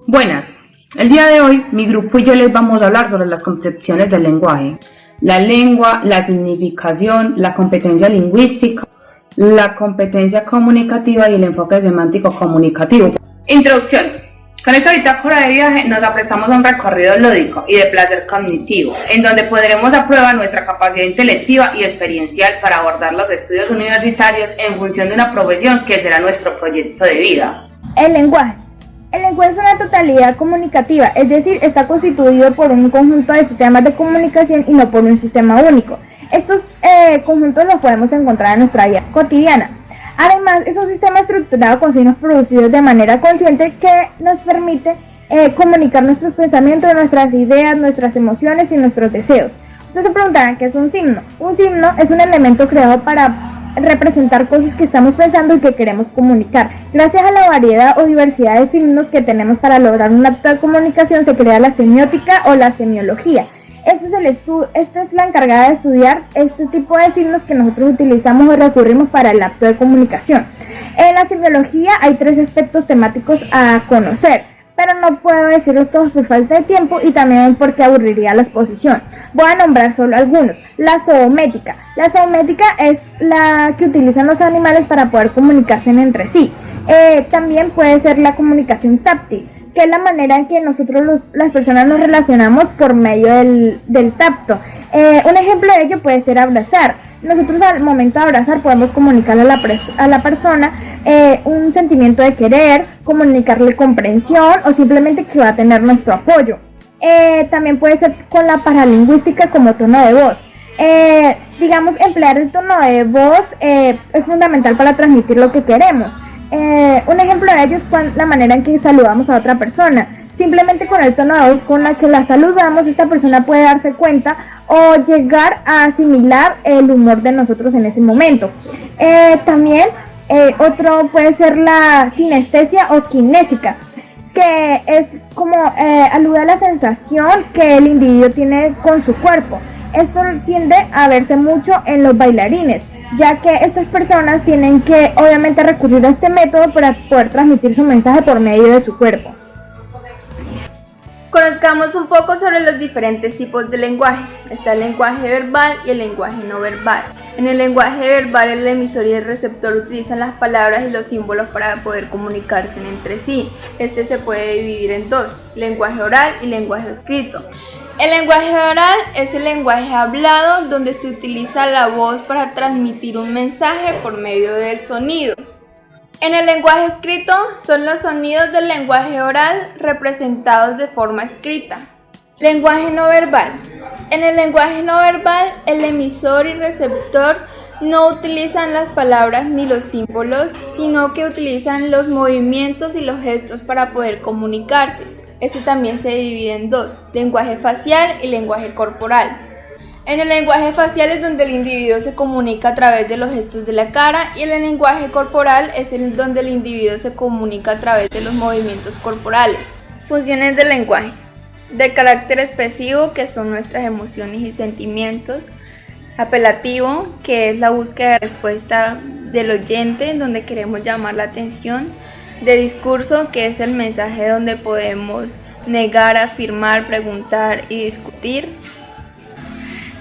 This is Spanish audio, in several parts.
Buenas, el día de hoy mi grupo y yo les vamos a hablar sobre las concepciones del lenguaje, la lengua, la significación, la competencia lingüística, la competencia comunicativa y el enfoque semántico comunicativo. Introducción. Con esta bitácora de viaje nos aprestamos a un recorrido lúdico y de placer cognitivo, en donde pondremos a prueba nuestra capacidad intelectiva y experiencial para abordar los estudios universitarios en función de una profesión que será nuestro proyecto de vida. El lenguaje. El lenguaje es una totalidad comunicativa, es decir, está constituido por un conjunto de sistemas de comunicación y no por un sistema único. Estos conjuntos los podemos encontrar en nuestra vida cotidiana. Además, es un sistema estructurado con signos producidos de manera consciente que nos permite comunicar nuestros pensamientos, nuestras ideas, nuestras emociones y nuestros deseos. Ustedes se preguntarán qué es un signo. Un signo es un elemento creado para representar cosas que estamos pensando y que queremos comunicar. Gracias a la variedad o diversidad de signos que tenemos para lograr un acto de comunicación se crea la semiótica o la semiología. Esta es la encargada de estudiar este tipo de signos que nosotros utilizamos o recurrimos para el acto de comunicación. En la semiología hay 3 aspectos temáticos a conocer, pero no puedo decirlos todos por falta de tiempo y también porque aburriría la exposición. Voy a nombrar solo algunos. La zoomética. La zoomética es la que utilizan los animales para poder comunicarse entre sí. También puede ser la comunicación táctil, que es la manera en que nosotros las personas nos relacionamos por medio del tacto. Un ejemplo de ello puede ser abrazar. Nosotros al momento de abrazar podemos comunicarle a la persona un sentimiento de querer, comunicarle comprensión o simplemente que va a tener nuestro apoyo. También puede ser con la paralingüística como tono de voz. Emplear el tono de voz es fundamental para transmitir lo que queremos. Un ejemplo de ello es la manera en que saludamos a otra persona. Simplemente con el tono de voz con la que la saludamos, esta persona puede darse cuenta o llegar a asimilar el humor de nosotros en ese momento. También otro puede ser la sinestesia o kinésica, que es como alude a la sensación que el individuo tiene con su cuerpo. Esto tiende a verse mucho en los bailarines, ya que estas personas tienen que obviamente recurrir a este método para poder transmitir su mensaje por medio de su cuerpo. Conozcamos un poco sobre los diferentes tipos de lenguaje. Está el lenguaje verbal y el lenguaje no verbal. En el lenguaje verbal, el emisor y el receptor utilizan las palabras y los símbolos para poder comunicarse entre sí. Este se puede dividir en 2, lenguaje oral y lenguaje escrito. El lenguaje oral es el lenguaje hablado, donde se utiliza la voz para transmitir un mensaje por medio del sonido. En el lenguaje escrito son los sonidos del lenguaje oral representados de forma escrita. Lenguaje no verbal. En el lenguaje no verbal, el emisor y receptor no utilizan las palabras ni los símbolos, sino que utilizan los movimientos y los gestos para poder comunicarse. Este también se divide en 2, lenguaje facial y lenguaje corporal. En el lenguaje facial es donde el individuo se comunica a través de los gestos de la cara y en el lenguaje corporal es donde el individuo se comunica a través de los movimientos corporales. Funciones del lenguaje. De carácter expresivo, que son nuestras emociones y sentimientos. Apelativo, que es la búsqueda de respuesta del oyente, en donde queremos llamar la atención. De discurso, que es el mensaje donde podemos negar, afirmar, preguntar y discutir.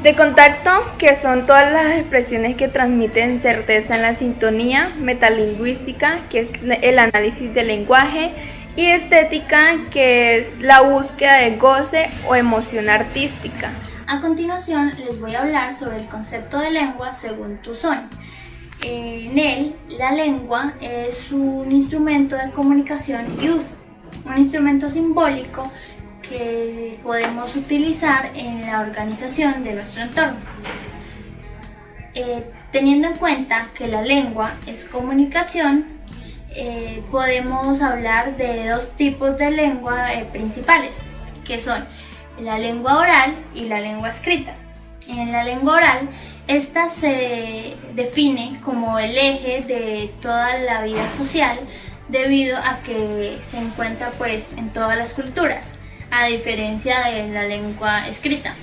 De contacto, que son todas las expresiones que transmiten certeza en la sintonía. Metalingüística, que es el análisis del lenguaje. Y estética, que es la búsqueda de goce o emoción artística. A continuación les voy a hablar sobre el concepto de lengua según Tuzón. En él, la lengua es un instrumento de comunicación y uso, un instrumento simbólico que podemos utilizar en la organización de nuestro entorno. Teniendo en cuenta que la lengua es comunicación, podemos hablar de 2 tipos de lengua principales, que son la lengua oral y la lengua escrita. En la lengua oral, esta se define como el eje de toda la vida social debido a que se encuentra en todas las culturas, a diferencia de la lengua escrita,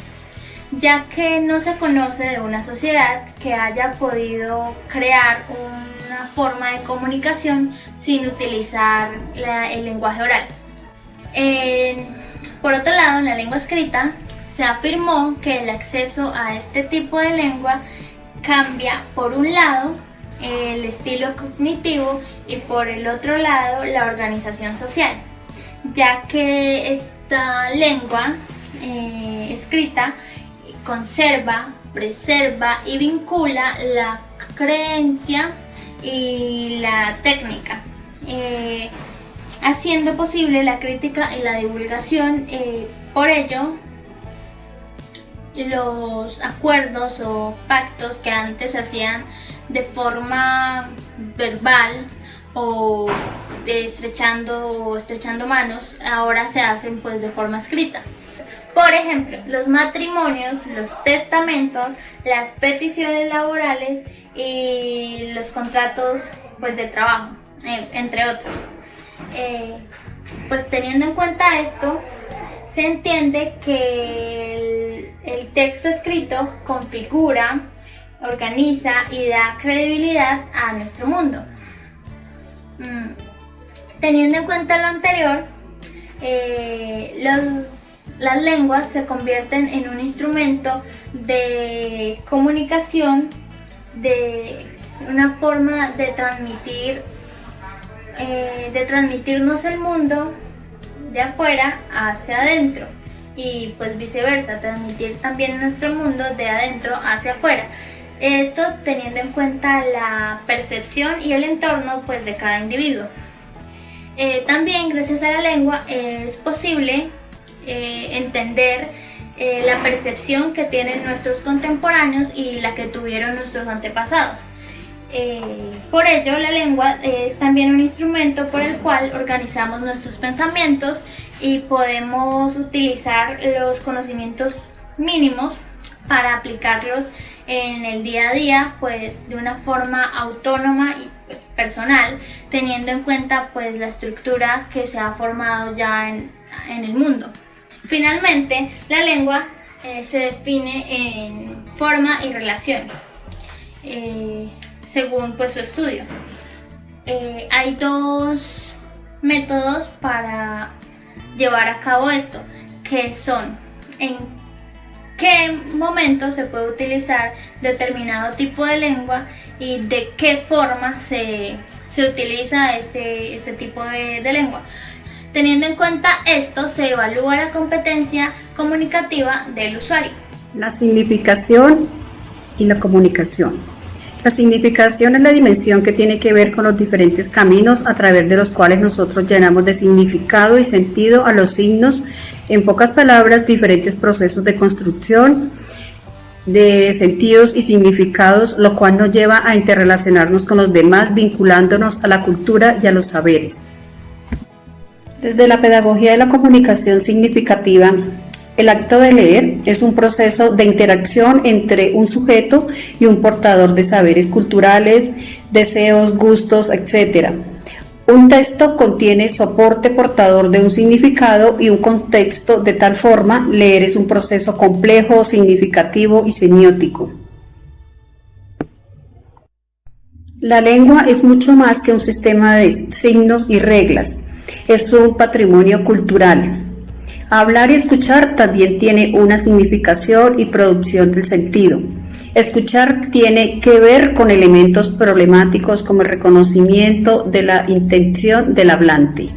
ya que no se conoce de una sociedad que haya podido crear una forma de comunicación sin utilizar el lenguaje oral. Por otro lado, en la lengua escrita se afirmó que el acceso a este tipo de lengua cambia, por un lado, el estilo cognitivo y por el otro lado la organización social, ya que esta lengua escrita conserva, preserva y vincula la creencia y la técnica, haciendo posible la crítica y la divulgación. Por ello, los acuerdos o pactos que antes se hacían de forma verbal o estrechando manos, ahora se hacen pues de forma escrita. Por ejemplo, los matrimonios, los testamentos, las peticiones laborales y los contratos pues de trabajo, entre otros. Pues teniendo en cuenta esto, se entiende que el texto escrito configura, organiza y da credibilidad a nuestro mundo. Teniendo en cuenta lo anterior, las lenguas se convierten en un instrumento de comunicación, de una forma de transmitirnos el mundo de afuera hacia adentro y pues viceversa, transmitir también nuestro mundo de adentro hacia afuera. Esto teniendo en cuenta la percepción y el entorno pues de cada individuo. También gracias a la lengua es posible entender la percepción que tienen nuestros contemporáneos y la que tuvieron nuestros antepasados. Por ello, la lengua es también un instrumento por el cual organizamos nuestros pensamientos y podemos utilizar los conocimientos mínimos para aplicarlos en el día a día, pues de una forma autónoma y pues, personal, teniendo en cuenta pues la estructura que se ha formado ya en el mundo. Finalmente, la lengua se define en forma y relación, según pues su estudio. Hay dos métodos para llevar a cabo esto, que son en qué momento se puede utilizar determinado tipo de lengua y de qué forma se utiliza este tipo de lengua. Teniendo en cuenta esto, se evalúa la competencia comunicativa del usuario. La significación y la comunicación. La significación es la dimensión que tiene que ver con los diferentes caminos a través de los cuales nosotros llenamos de significado y sentido a los signos. En pocas palabras, diferentes procesos de construcción de sentidos y significados, lo cual nos lleva a interrelacionarnos con los demás, vinculándonos a la cultura y a los saberes. Desde la pedagogía de la comunicación significativa, el acto de leer es un proceso de interacción entre un sujeto y un portador de saberes culturales, deseos, gustos, etc. Un texto contiene soporte portador de un significado y un contexto. De tal forma, leer es un proceso complejo, significativo y semiótico. La lengua es mucho más que un sistema de signos y reglas. Es un patrimonio cultural. Hablar y escuchar también tiene una significación y producción del sentido. Escuchar tiene que ver con elementos problemáticos como el reconocimiento de la intención del hablante.